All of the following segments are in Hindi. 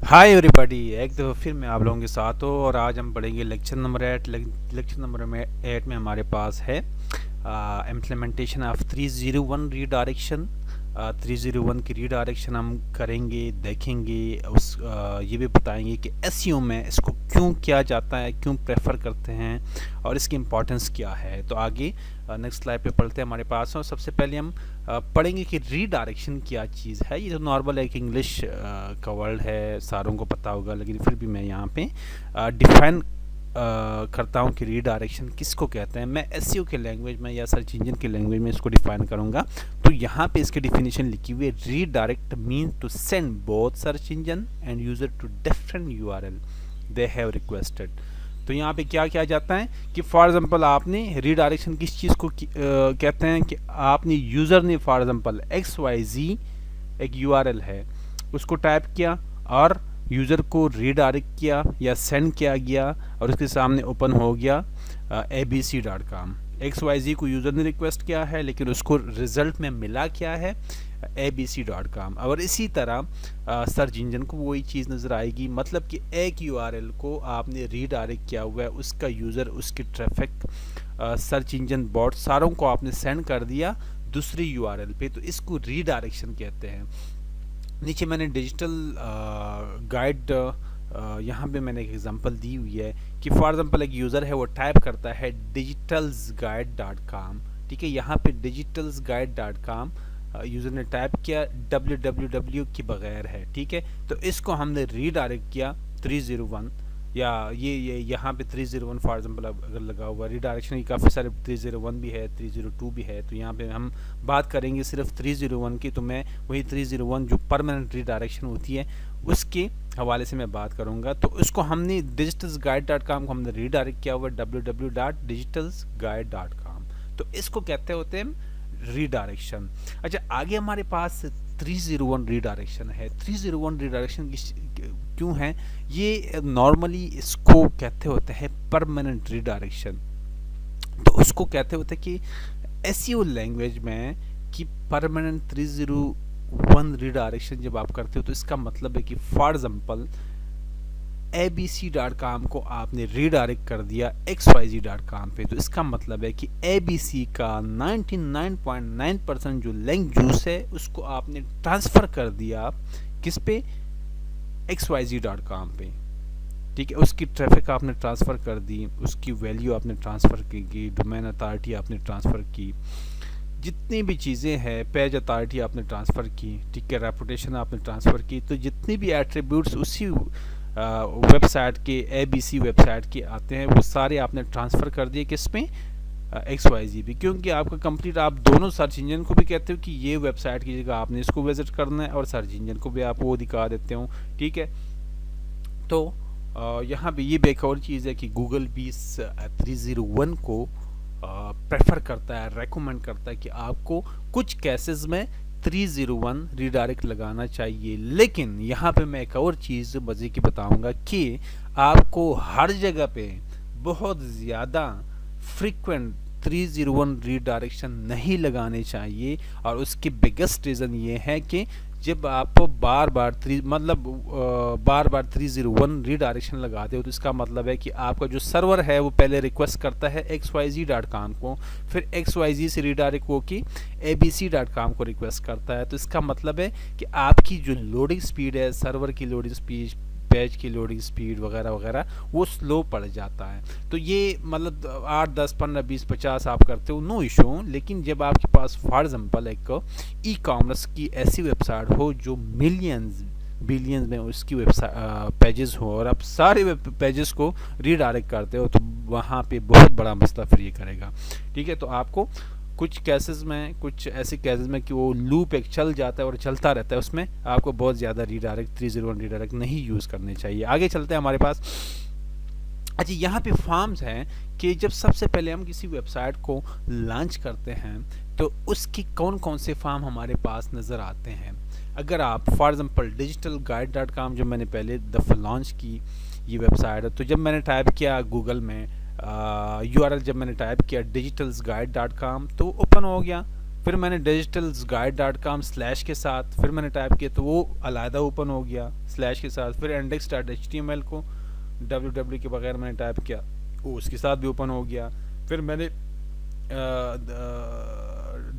हाय एवरीबॉडी, एक दफ़ा फिर मैं आप लोगों के साथ हूँ और आज हम पढ़ेंगे लेक्चर नंबर 8। लेक्चर नंबर में 8 में हमारे पास है इम्प्लीमेंटेशन ऑफ 301 रीडायरेक्शन। 301 की रीडायरेक्शन हम करेंगे, देखेंगे ये भी बताएंगे कि एसईओ में इसको क्यों किया जाता है, क्यों प्रेफर करते हैं और इसकी इम्पोर्टेंस क्या है। तो आगे नेक्स्ट स्लाइड पे पढ़ते हैं हमारे पास। और सबसे पहले हम पढ़ेंगे कि रीडायरेक्शन क्या चीज़ है। ये तो नॉर्मल एक इंग्लिश का वर्ड है, सारों को पता होगा, लेकिन फिर भी मैं यहाँ पे डिफाइन करता हूँ कि रीडायरेक्शन किसको कहते हैं। मैं एसईओ के लैंग्वेज में या सर्च इंजन के लैंग्वेज में इसको डिफाइन करूँगा। तो यहाँ पे इसकी डिफिनेशन लिखी हुई है, redirect mean to send both search engine and user to different URL they have requested. तो यहाँ पे क्या किया जाता है कि फॉर एग्जांपल आपने रीडायरेक्शन किस चीज़ को कहते हैं कि आपने यूज़र ने फॉर एग्जांपल XYZ एक यूआरएल है उसको टाइप किया और यूज़र को रीडायरेक्ट किया या सेंड किया गया और उसके सामने ओपन हो गया abc.com। XYZ को यूज़र ने रिक्वेस्ट किया है लेकिन उसको रिजल्ट में मिला क्या है, abc.com। और इसी तरह सर्च इंजन को वही चीज़ नज़र आएगी, मतलब कि एक यूआरएल को आपने रीडायरेक्ट किया हुआ है, उसका यूज़र, उसकी ट्रैफिक, सर्च इंजन बॉट सारों को आपने सेंड कर दिया दूसरी यूआरएल पे, तो इसको रीडायरेक्शन कहते हैं। नीचे मैंने डिजिटल गाइड यहाँ पे मैंने एक एग्जांपल दी हुई है कि फॉर एग्जांपल एक यूज़र है वो टाइप करता है digitalsguide.com। ठीक है, यहाँ पे digitalsguide.com यूज़र ने टाइप किया, www के बगैर है। ठीक है, तो इसको हमने रीडायरेक्ट किया 301 या ये यहाँ पे 301 फॉर एग्जांपल अगर लगा हुआ रीडायरेक्शन की काफ़ी सारे 301 भी है, 302 भी है। तो यहाँ पे हम बात करेंगे सिर्फ 301 की, तो मैं वही 301 जो परमानेंट रीडायरेक्शन होती है उसके हवाले से मैं बात करूँगा। तो उसको हमने digitalsguide.com को हमने रीडायरेक्ट किया हुआ www.digitalsguide.com। तो इसको कहते होते हैं रीडायरेक्शन। अच्छा, आगे हमारे पास 301 रीडायरेक्शन है। 301 रीडायरेक्शन क्यों है? ये नॉर्मली इसको कहते होते हैं परमानेंट रीडायरेक्शन। तो उसको कहते होते हैं कि एसईओ लैंग्वेज में कि परमानेंट 301 रीडायरेक्शन जब आप करते हो तो इसका मतलब है कि फॉर एग्जांपल abc.com को आपने रीडायरेक्ट कर दिया xyz.com पे, तो इसका मतलब है कि abc का 99.9% जो लिंक जूस है उसको आपने ट्रांसफ़र कर दिया किस पे, xyz.com पे। ठीक है, उसकी ट्रैफिक आपने ट्रांसफ़र कर दी, उसकी वैल्यू आपने ट्रांसफ़र की, डोमेन अथॉरिटी आपने ट्रांसफ़र की, जितनी भी चीज़ें हैं, पेज अथॉरिटी आपने ट्रांसफ़र की, ठीक है, रेपुटेशन आपने ट्रांसफ़र की। तो जितनी भी एट्रीब्यूट्स उसी वेबसाइट के abc वेबसाइट के आते हैं वो सारे आपने ट्रांसफ़र कर दिए किस में, XYZ भी। क्योंकि आपका कंप्लीट, आप दोनों सर्च इंजन को भी कहते हो कि ये वेबसाइट की जगह आपने इसको विजिट करना है और सर्च इंजन को भी आप वो दिखा देते हो। ठीक है, तो यहाँ पे ये भी एक और चीज़ है कि गूगल भी इस 301 को प्रेफर करता है, रेकमेंड करता है कि आपको कुछ केसेस में 301 रीडायरेक्ट लगाना चाहिए। लेकिन यहाँ पे मैं एक और चीज़ मज़े की बताऊंगा कि आपको हर जगह पे बहुत ज़्यादा फ्रीक्वेंट 301 रीडायरेक्शन नहीं लगाने चाहिए। और उसकी बिगेस्ट रीज़न ये है कि जब आप बार बार 301 रीडायरेक्शन लगाते हो तो इसका मतलब है कि आपका जो सर्वर है वो पहले रिक्वेस्ट करता है xyz.com को, फिर xyz से रीडायरेक्ट हो के abc.com को रिक्वेस्ट करता है। तो इसका मतलब है कि आपकी जो लोडिंग स्पीड है, सर्वर की लोडिंग स्पीड, पेज की लोडिंग स्पीड वगैरह वगैरह, वो स्लो पड़ जाता है। तो ये मतलब 8, 10, 15, 20, 50 आप करते हो, नो इशू। लेकिन जब आपके पास फॉर एग्जांपल एक ई कॉमर्स की ऐसी वेबसाइट हो जो मिलियंस बिलियंस में उसकी वेबसाइट पेजेस हो और आप सारे वेब पेजेस को रीडायरेक्ट करते हो, तो वहाँ पे बहुत बड़ा मसला फिर ये करेगा। ठीक है, तो आपको कुछ केसेस में, कुछ ऐसे केसेस में कि वो लूप एक चल जाता है और चलता रहता है, उसमें आपको बहुत ज़्यादा रीडायरेक्ट 301 रीडायरेक्ट नहीं यूज़ करने चाहिए। आगे चलते हैं हमारे पास। अच्छा, यहाँ पे फॉर्म्स हैं कि जब सबसे पहले हम किसी वेबसाइट को लॉन्च करते हैं तो उसके कौन कौन से फॉर्म हमारे पास नज़र आते हैं। अगर आप फॉर एग्जांपल digitalguide.com जो मैंने पहले दफ़ा लॉन्च की ये वेबसाइट है, तो जब मैंने टाइप किया गूगल में URL, जब मैंने टाइप किया digitalsguide.com तो ओपन हो गया। फिर मैंने digitalsguide.com स्लैश के साथ फिर मैंने टाइप किया तो वो अलहदा ओपन हो गया स्लैश के साथ। फिर index.html को www के बगैर मैंने टाइप किया वो उसके साथ भी ओपन हो गया। फिर मैंने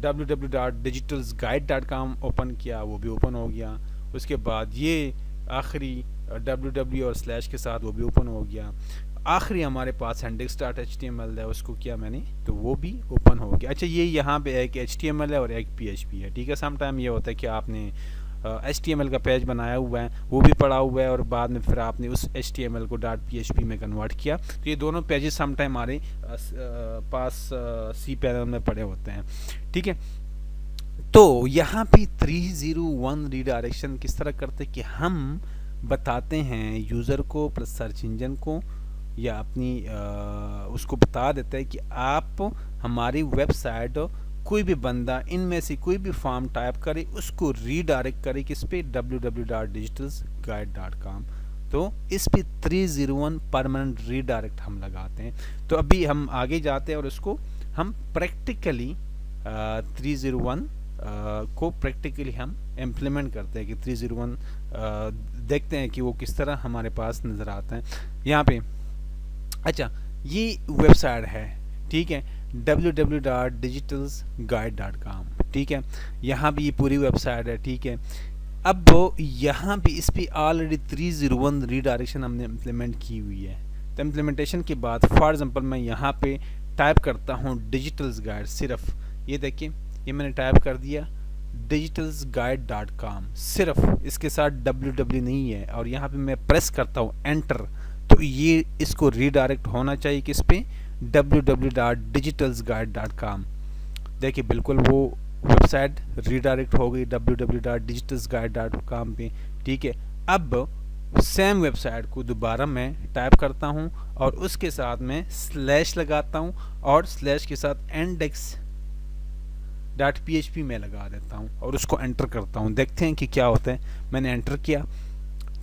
www.digitalsguide.com ओपन किया वो भी ओपन हो गया। उसके बाद ये आखिरी www और स्लैश के साथ वो भी ओपन हो गया। आखिरी हमारे पास index.html है उसको किया मैंने तो वो भी ओपन हो गया। अच्छा ये यहाँ पे एक HTML है और एक PHP है, ठीक है। सम टाइम ये होता है कि आपने HTML का पेज बनाया हुआ है वो भी पड़ा हुआ है और बाद में फिर आपने उस HTML को .php में कन्वर्ट किया तो ये दोनों पेजेस सम टाइम हमारे पास सी पैनल में पड़े होते हैं, ठीक है। तो यहाँ पे 301 रीडायरेक्शन किस तरह करते कि हम बताते हैं यूज़र को प्लस सर्च इंजन को या अपनी उसको बता देता है कि आप हमारी वेबसाइट कोई भी बंदा इनमें से कोई भी फॉर्म टाइप करे उसको रीडायरेक्ट करे किस पे www.digitalsguide.com। तो इस पे 301 परमानेंट रीडायरेक्ट हम लगाते हैं। तो अभी हम आगे जाते हैं और उसको हम प्रैक्टिकली 301 को प्रैक्टिकली हम इम्प्लीमेंट करते हैं कि 301 देखते हैं कि वो किस तरह हमारे पास नज़र आता है यहाँ पे। अच्छा ये वेबसाइट है, ठीक है, www.digitalsguide.com, ठीक है। यहाँ भी ये पूरी वेबसाइट है, ठीक है। अब यहाँ पे इस पे ऑलरेडी 301 रीडायरेक्शन हमने इम्प्लीमेंट की हुई है। तो इम्प्लीमेंटेशन के बाद फॉर एग्जांपल मैं यहाँ पे टाइप करता हूँ डिजिटल्स गाइड, सिर्फ ये देखिए ये मैंने टाइप कर दिया digitalsguide.com, सिर्फ इसके साथ www नहीं है और यहाँ पे मैं प्रेस करता हूँ एंटर तो ये इसको रीडायरेक्ट होना चाहिए किस पे www.digitalsguide.com। देखिए बिल्कुल वो वेबसाइट रीडायरेक्ट हो गई www.digitalsguide.com पे, ठीक है। अब सेम वेबसाइट को दोबारा मैं टाइप करता हूँ और उसके साथ में स्लैश लगाता हूँ और स्लैश के साथ index.php में लगा देता हूँ और उसको एंटर करता हूँ। देखते हैं कि क्या होता है। मैंने एंटर किया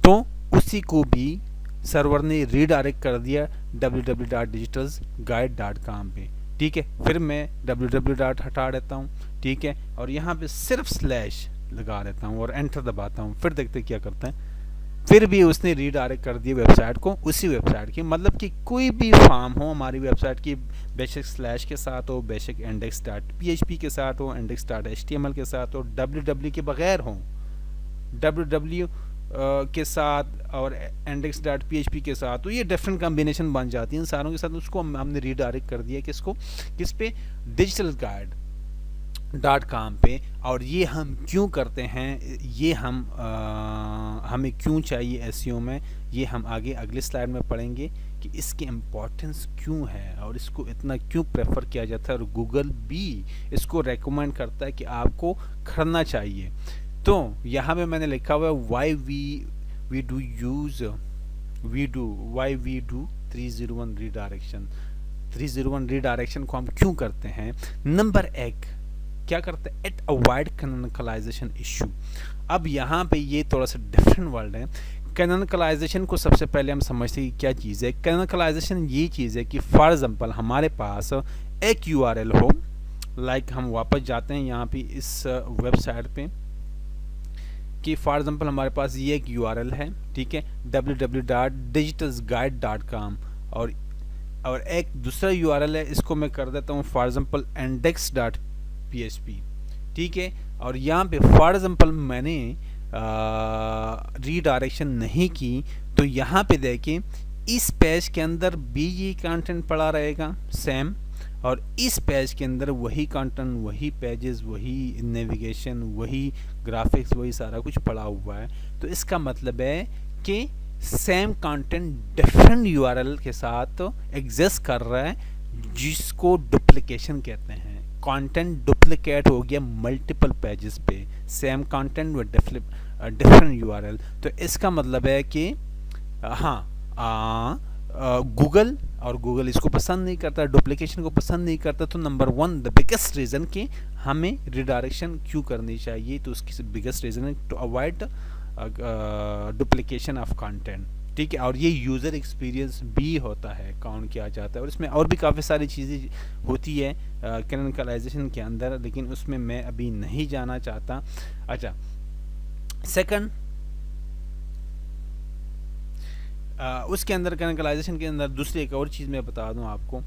तो उसी को भी सर्वर ने रीडायरेक्ट कर दिया www.digitalsguide.com पे, ठीक है। फिर मैं www हटा देता हूँ, ठीक है, और यहाँ पे सिर्फ स्लैश लगा देता हूँ और एंटर दबाता हूँ। फिर देखते क्या करता है। फिर भी उसने रीडायरेक्ट कर दिया वेबसाइट को उसी वेबसाइट की, मतलब कि कोई भी फॉर्म हो हमारी वेबसाइट की, बेशक स्लैश के साथ हो, बेशक index.php के साथ हो, index.html के साथ हो, www के बगैर हो, www के साथ और index.php के साथ, तो ये डिफरेंट कॉम्बिनेशन बन जाती है इन सारों के साथ। उसको हमने रीडायरेक्ट कर दिया किसको, किस पे, digitalsguide.com पे। और ये हम क्यों करते हैं, ये हमें क्यों चाहिए एसईओ में, ये हम आगे अगले स्लाइड में पढ़ेंगे कि इसकी इम्पोर्टेंस क्यों है और इसको इतना क्यों प्रेफर किया जाता है और गूगल भी इसको रेकमेंड करता है कि आपको करना चाहिए। तो यहाँ पे मैंने लिखा हुआ है why we do 301 redirection. 301 redirection को हम क्यों करते हैं। नंबर एक क्या करते हैं, इट अवॉइड कैनोनिकलाइजेशन इशू। अब यहाँ पे ये थोड़ा सा डिफरेंट वर्ड है। कैनोनिकलाइजेशन को सबसे पहले हम समझते हैं कि क्या चीज़ है। कैनोनिकलाइजेशन ये चीज़ है कि फॉर एग्जांपल हमारे पास एक यूआरएल हो, लाइक हम वापस जाते हैं यहाँ पे इस वेबसाइट पे कि फॉर एग्जांपल हमारे पास ये एक यूआरएल है, ठीक है, www.digitalsguide.com और एक दूसरा यूआरएल है, इसको मैं कर देता हूँ फॉर एग्जांपल index.php, ठीक है। और यहाँ पे फॉर एग्जांपल मैंने रीडायरेक्शन नहीं की तो यहाँ पे देखें इस पेज के अंदर भी ये कंटेंट पड़ा रहेगा सेम, और इस पेज के अंदर वही कंटेंट, वही पेजेस, वही नेविगेशन, वही ग्राफिक्स, वही सारा कुछ पड़ा हुआ है। तो इसका मतलब है कि सेम कंटेंट डिफरेंट यूआरएल के साथ एग्जिस्ट कर रहा है, जिसको डुप्लीकेशन कहते हैं। कंटेंट डुप्लीकेट हो गया मल्टीपल पेजेस पे, same content with different URL. तो इसका मतलब है कि गूगल इसको पसंद नहीं करता, डुप्लीकेशन को पसंद नहीं करता। तो number one the biggest reason कि हमें रिडायरेक्शन क्यों करनी चाहिए, तो उसकी बिगेस्ट रीज़न है to avoid duplication of content, ठीक है। और ये यूज़र एक्सपीरियंस भी होता है, काउंट किया जाता है, और इसमें और भी काफ़ी सारी चीज़ें होती है कैनोनिकलाइजेशन के अंदर, लेकिन उसमें मैं अभी नहीं जाना चाहता। अच्छा, सेकंड, उसके अंदर कैनोनिकलाइजेशन के अंदर दूसरी एक और चीज़ मैं बता दूं आपको।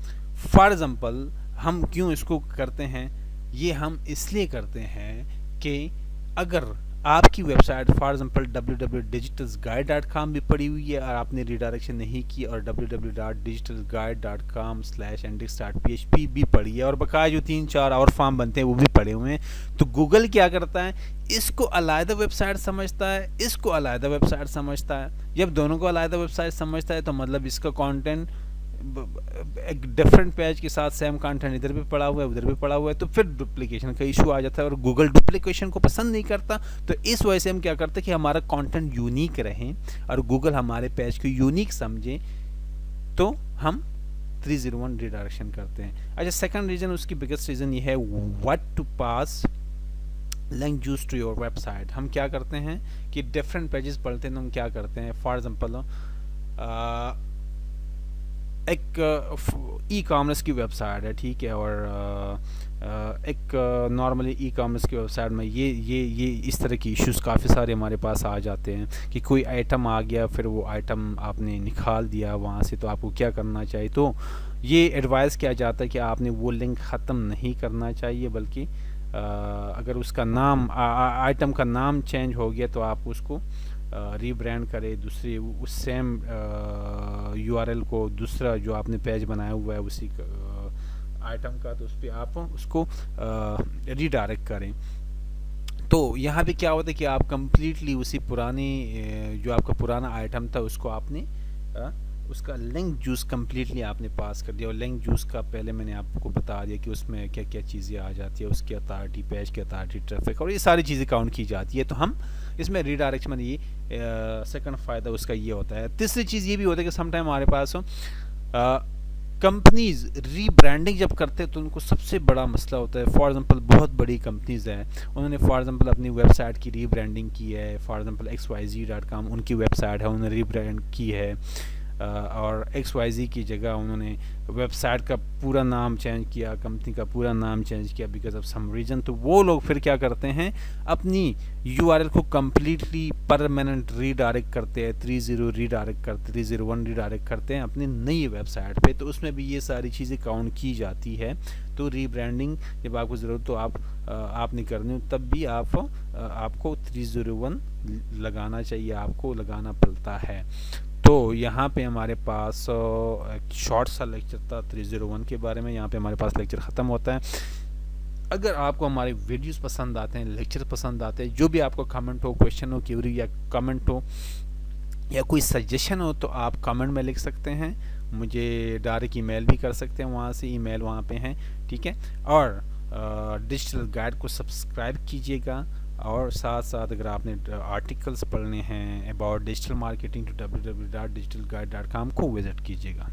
फॉर एग्जांपल हम क्यों इसको करते हैं, ये हम इसलिए करते हैं कि अगर आपकी वेबसाइट फॉर एग्जांपल www.digitalsguide.com भी पड़ी हुई है और आपने रिडायरेक्शन नहीं की, और www.digitalsguide.com/index.php भी पड़ी है, और बकाया जो 3-4 और फॉर्म बनते हैं वो भी पड़े हुए हैं, तो गूगल क्या करता है, इसको अलग वेबसाइट समझता है, इसको अलग वेबसाइट समझता है। जब दोनों को अलग वेबसाइट समझता है तो मतलब इसका कंटेंट एक डिफरेंट पेज के साथ सेम कंटेंट इधर भी पड़ा हुआ है उधर भी पड़ा हुआ है, तो फिर डुप्लीकेशन का इशू आ जाता है, और गूगल डुप्लीकेशन को पसंद नहीं करता। तो इस वजह से हम क्या करते हैं कि हमारा कंटेंट यूनिक रहे और गूगल हमारे पेज को यूनिक समझे, तो हम 301 रिडायरेक्शन करते हैं। अच्छा, सेकंड रीजन, उसकी बिगेस्ट रीजन ये है, what to pass link juice to your website. हम क्या करते हैं कि डिफरेंट पेजेस पढ़ते हैं तो हम क्या करते हैं, फॉर एग्जांपल एक ई कॉमर्स की वेबसाइट है, ठीक है, और एक नॉर्मली ई कॉमर्स की वेबसाइट में ये इस तरह की इश्यूज काफ़ी सारे हमारे पास आ जाते हैं कि कोई आइटम आ गया, फिर वो आइटम आपने निकाल दिया वहाँ से, तो आपको क्या करना चाहिए। तो ये एडवाइस किया जाता है कि आपने वो लिंक ख़त्म नहीं करना चाहिए, बल्कि अगर उसका नाम आइटम का नाम चेंज हो गया तो आप उसको रीब्रांड करें, दूसरी उस सेम यूआरएल को, दूसरा जो आपने पेज बनाया हुआ है उसी आइटम का, तो उस पर आप उसको रीडायरेक्ट करें। तो यहाँ पे क्या होता है कि आप कंप्लीटली उसी पुरानी जो आपका पुराना आइटम था उसको आपने उसका लिंक जूस कम्प्लीटली आपने पास कर दिया। और लिंक जूस का पहले मैंने आपको बता दिया कि उसमें क्या क्या चीज़ें आ जाती है, उसकी अथॉरिटी, पेज की अथॉरिटी, ट्रैफिक, और ये सारी चीज़ें काउंट की जाती है। तो हम इसमें रीडायरेक्शन में ये सेकंड फ़ायदा उसका ये होता है। तीसरी चीज़ ये भी होता है कि समटाइम हमारे पास कंपनीज रीब्रांडिंग जब करते हैं तो उनको सबसे बड़ा मसला होता है। फॉर एग्जांपल बहुत बड़ी कंपनीज हैं, उन्होंने फॉर एग्जांपल अपनी वेबसाइट की रीब्रांडिंग की है, फॉर एग्जांपल XYZ.com उनकी वेबसाइट है, उन्होंने रीब्रांड की है, और XYZ की जगह उन्होंने वेबसाइट का पूरा नाम चेंज किया, कंपनी का पूरा नाम चेंज किया बिकॉज ऑफ सम रीज़न। तो वो लोग फिर क्या करते हैं, अपनी URL को कम्प्लीटली परमानेंट रीडायरेक्ट करते हैं, 301 रीडायरेक्ट करते हैं अपनी नई वेबसाइट पे। तो उसमें भी ये सारी चीज़ें काउंट की जाती है। तो रीब्रांडिंग जब आपको ज़रूरत हो आपने करनी हो, तब भी आपको 301 लगाना चाहिए, आपको लगाना पड़ता है। तो यहाँ पे हमारे पास एक शॉर्ट सा लेक्चर था 301 के बारे में। यहाँ पे हमारे पास लेक्चर ख़त्म होता है। अगर आपको हमारे वीडियोस पसंद आते हैं, लेक्चर पसंद आते हैं, जो भी आपको कमेंट हो, क्वेश्चन हो, क्वेरी या कमेंट हो या कोई सजेशन हो, तो आप कमेंट में लिख सकते हैं, मुझे डायरेक्ट ईमेल भी कर सकते हैं, वहाँ से ईमेल वहाँ पे हैं, ठीक है। और डिजिटल गाइड को सब्सक्राइब कीजिएगा, और साथ साथ अगर आपने आर्टिकल्स पढ़ने हैं अबाउट डिजिटल मार्केटिंग तो www.digitalguide.com को विज़िट कीजिएगा।